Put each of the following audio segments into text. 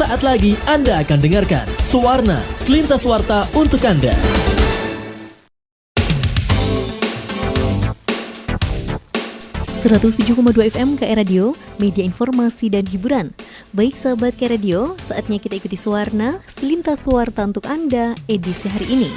Sesaat lagi Anda akan dengarkan Suwarna, selintas warta untuk Anda. (107,2 FM KR Radio, media informasi dan hiburan. Baik sahabat KR Radio, saatnya kita ikuti Suwarna, selintas warta untuk Anda edisi hari ini.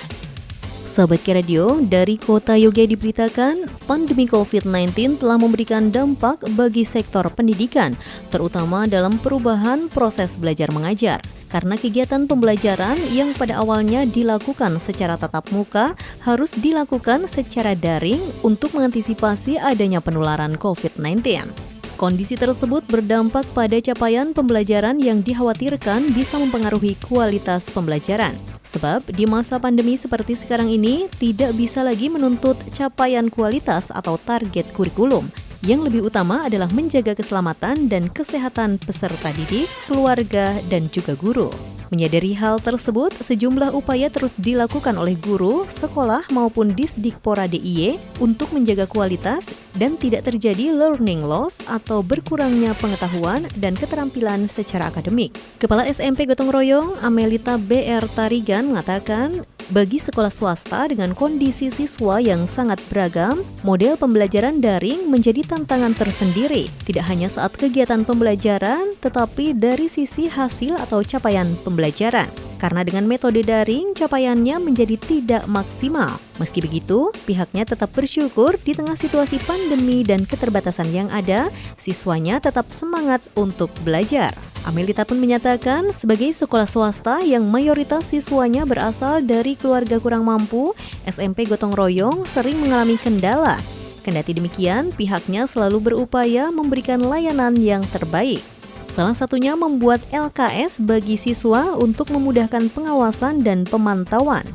Sahabat KR Radio, dari Kota Yogyakarta diberitakan, pandemi COVID-19 telah memberikan dampak bagi sektor pendidikan, terutama dalam perubahan proses belajar mengajar. Karena kegiatan pembelajaran yang pada awalnya dilakukan secara tatap muka harus dilakukan secara daring untuk mengantisipasi adanya penularan COVID-19. Kondisi tersebut berdampak pada capaian pembelajaran yang dikhawatirkan bisa mempengaruhi kualitas pembelajaran. Sebab di masa pandemi seperti sekarang ini tidak bisa lagi menuntut capaian kualitas atau target kurikulum. Yang lebih utama adalah menjaga keselamatan dan kesehatan peserta didik, keluarga, dan juga guru. Menyadari hal tersebut, sejumlah upaya terus dilakukan oleh guru, sekolah maupun Disdikpora DIY untuk menjaga kualitas dan tidak terjadi learning loss atau berkurangnya pengetahuan dan keterampilan secara akademik. Kepala SMP Gotong Royong, Amelita BR Tarigan mengatakan, bagi sekolah swasta dengan kondisi siswa yang sangat beragam, model pembelajaran daring menjadi tantangan tersendiri, tidak hanya saat kegiatan pembelajaran, tetapi dari sisi hasil atau capaian pembelajaran. Karena dengan metode daring, capaiannya menjadi tidak maksimal. Meski begitu, pihaknya tetap bersyukur di tengah situasi pandemi dan keterbatasan yang ada, siswanya tetap semangat untuk belajar. Amelita pun menyatakan, sebagai sekolah swasta yang mayoritas siswanya berasal dari keluarga kurang mampu, SMP Gotong Royong sering mengalami kendala. Kendati demikian, pihaknya selalu berupaya memberikan layanan yang terbaik. Salah satunya membuat LKS bagi siswa untuk memudahkan pengawasan dan pemantauan.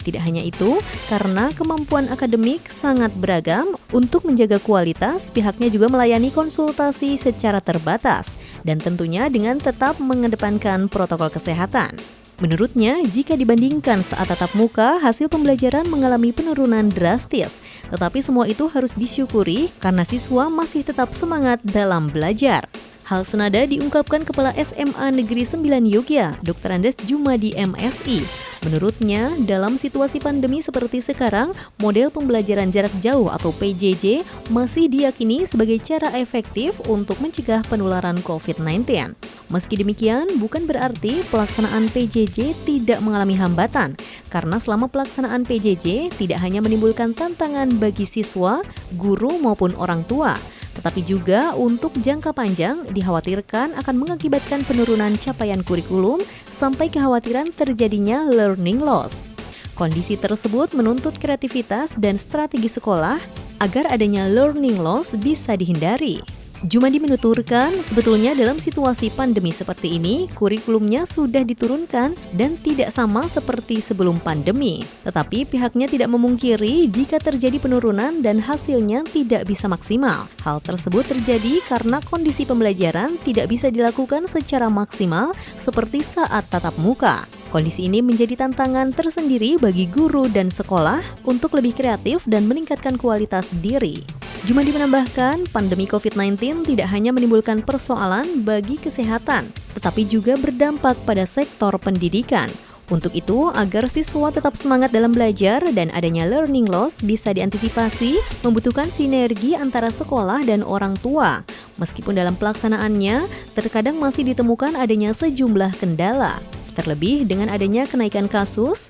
Tidak hanya itu, karena kemampuan akademik sangat beragam, untuk menjaga kualitas, pihaknya juga melayani konsultasi secara terbatas, dan tentunya dengan tetap mengedepankan protokol kesehatan. Menurutnya, jika dibandingkan saat tatap muka, hasil pembelajaran mengalami penurunan drastis. Tetapi semua itu harus disyukuri karena siswa masih tetap semangat dalam belajar. Hal senada diungkapkan Kepala SMA Negeri 9 Yogyakarta, Dr. Andes Jumadi MSI. Menurutnya, dalam situasi pandemi seperti sekarang, model pembelajaran jarak jauh atau PJJ masih diyakini sebagai cara efektif untuk mencegah penularan COVID-19. Meski demikian, bukan berarti pelaksanaan PJJ tidak mengalami hambatan, karena selama pelaksanaan PJJ tidak hanya menimbulkan tantangan bagi siswa, guru maupun orang tua, tetapi juga untuk jangka panjang dikhawatirkan akan mengakibatkan penurunan capaian kurikulum sampai kekhawatiran terjadinya learning loss. Kondisi tersebut menuntut kreativitas dan strategi sekolah agar adanya learning loss bisa dihindari. Jumadi menuturkan, sebetulnya dalam situasi pandemi seperti ini, kurikulumnya sudah diturunkan dan tidak sama seperti sebelum pandemi. Tetapi pihaknya tidak memungkiri jika terjadi penurunan dan hasilnya tidak bisa maksimal. Hal tersebut terjadi karena kondisi pembelajaran tidak bisa dilakukan secara maksimal seperti saat tatap muka. Kondisi ini menjadi tantangan tersendiri bagi guru dan sekolah untuk lebih kreatif dan meningkatkan kualitas diri. Jumadi menambahkan, pandemi COVID-19 tidak hanya menimbulkan persoalan bagi kesehatan, tetapi juga berdampak pada sektor pendidikan. Untuk itu, agar siswa tetap semangat dalam belajar dan adanya learning loss bisa diantisipasi, membutuhkan sinergi antara sekolah dan orang tua. Meskipun dalam pelaksanaannya, terkadang masih ditemukan adanya sejumlah kendala. Terlebih dengan adanya kenaikan kasus,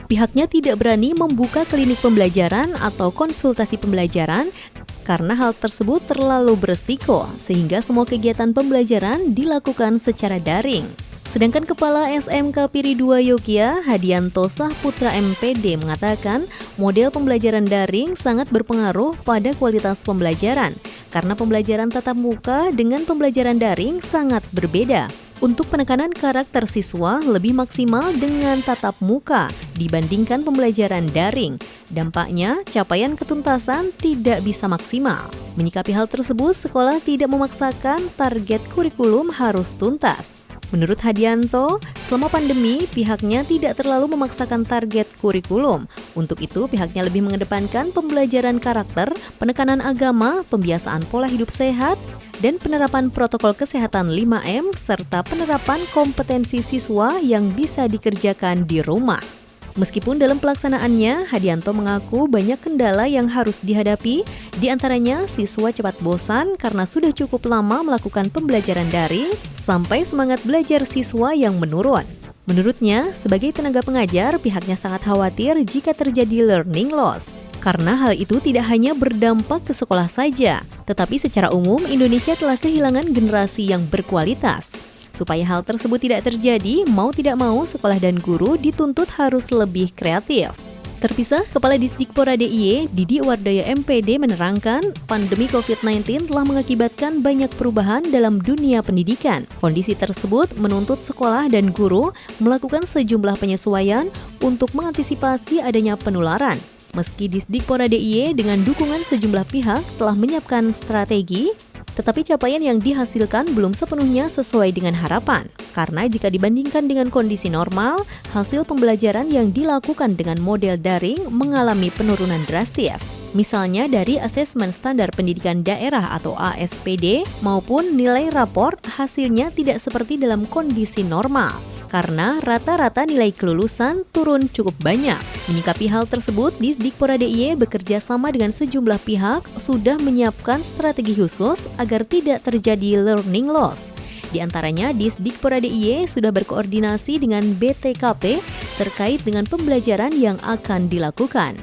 pihaknya tidak berani membuka klinik pembelajaran atau konsultasi pembelajaran karena hal tersebut terlalu berisiko, sehingga semua kegiatan pembelajaran dilakukan secara daring. Sedangkan Kepala SMK Piri 2 Yogyakarta, Hadianto Sahputra MPD mengatakan, model pembelajaran daring sangat berpengaruh pada kualitas pembelajaran, karena pembelajaran tatap muka dengan pembelajaran daring sangat berbeda. Untuk penekanan karakter siswa lebih maksimal dengan tatap muka dibandingkan pembelajaran daring. Dampaknya, capaian ketuntasan tidak bisa maksimal. Menyikapi hal tersebut, sekolah tidak memaksakan target kurikulum harus tuntas. Menurut Hadianto, selama pandemi pihaknya tidak terlalu memaksakan target kurikulum. Untuk itu pihaknya lebih mengedepankan pembelajaran karakter, penekanan agama, pembiasaan pola hidup sehat, dan penerapan protokol kesehatan 5M serta penerapan kompetensi siswa yang bisa dikerjakan di rumah. Meskipun dalam pelaksanaannya, Hadianto mengaku banyak kendala yang harus dihadapi, di antaranya siswa cepat bosan karena sudah cukup lama melakukan pembelajaran daring, sampai semangat belajar siswa yang menurun. Menurutnya, sebagai tenaga pengajar, pihaknya sangat khawatir jika terjadi learning loss. Karena hal itu tidak hanya berdampak ke sekolah saja, tetapi secara umum Indonesia telah kehilangan generasi yang berkualitas. Supaya hal tersebut tidak terjadi, mau tidak mau sekolah dan guru dituntut harus lebih kreatif. Terpisah, Kepala Disdikpora DIY, Didi Wardaya MPD menerangkan, pandemi COVID-19 telah mengakibatkan banyak perubahan dalam dunia pendidikan. Kondisi tersebut menuntut sekolah dan guru melakukan sejumlah penyesuaian untuk mengantisipasi adanya penularan. Meski Disdikpora DIY dengan dukungan sejumlah pihak telah menyiapkan strategi, tetapi capaian yang dihasilkan belum sepenuhnya sesuai dengan harapan. Karena jika dibandingkan dengan kondisi normal, hasil pembelajaran yang dilakukan dengan model daring mengalami penurunan drastis. Misalnya dari asesmen standar pendidikan daerah atau ASPD maupun nilai rapor hasilnya tidak seperti dalam kondisi normal. Karena rata-rata nilai kelulusan turun cukup banyak. Menyikapi hal tersebut, Disdikpora DIY bekerja sama dengan sejumlah pihak sudah menyiapkan strategi khusus agar tidak terjadi learning loss. Di antaranya, Disdikpora DIY sudah berkoordinasi dengan BTKP terkait dengan pembelajaran yang akan dilakukan.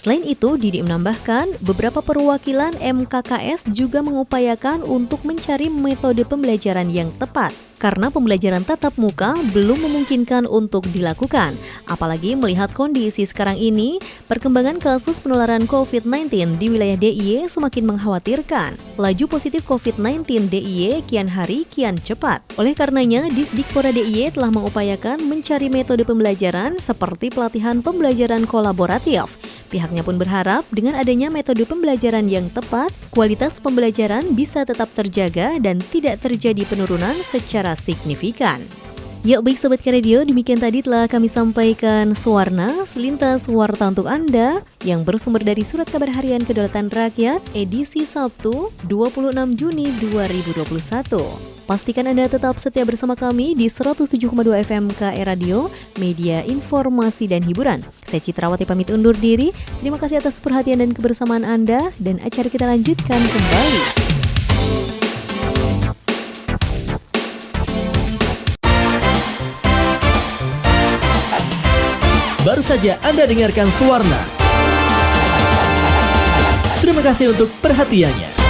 Selain itu, Didi menambahkan, beberapa perwakilan MKKS juga mengupayakan untuk mencari metode pembelajaran yang tepat. Karena pembelajaran tatap muka belum memungkinkan untuk dilakukan. Apalagi melihat kondisi sekarang ini, perkembangan kasus penularan COVID-19 di wilayah DIY semakin mengkhawatirkan. Laju positif COVID-19 DIY kian hari kian cepat. Oleh karenanya, Disdikpora DIY telah mengupayakan mencari metode pembelajaran seperti pelatihan pembelajaran kolaboratif. Pihaknya pun berharap dengan adanya metode pembelajaran yang tepat, kualitas pembelajaran bisa tetap terjaga dan tidak terjadi penurunan secara signifikan. Ya baik Sobat Radio, demikian tadi telah kami sampaikan Suwarna, selintas warta untuk Anda yang bersumber dari Surat Kabar Harian Kedaulatan Rakyat edisi Sabtu 26 Juni 2021. Pastikan Anda tetap setia bersama kami di 107,2 FM KR Radio, media informasi dan hiburan. Saya Citrawati pamit undur diri. Terima kasih atas perhatian dan kebersamaan Anda, dan acara kita lanjutkan kembali. Baru saja Anda dengarkan Suwarna. Terima kasih untuk perhatiannya.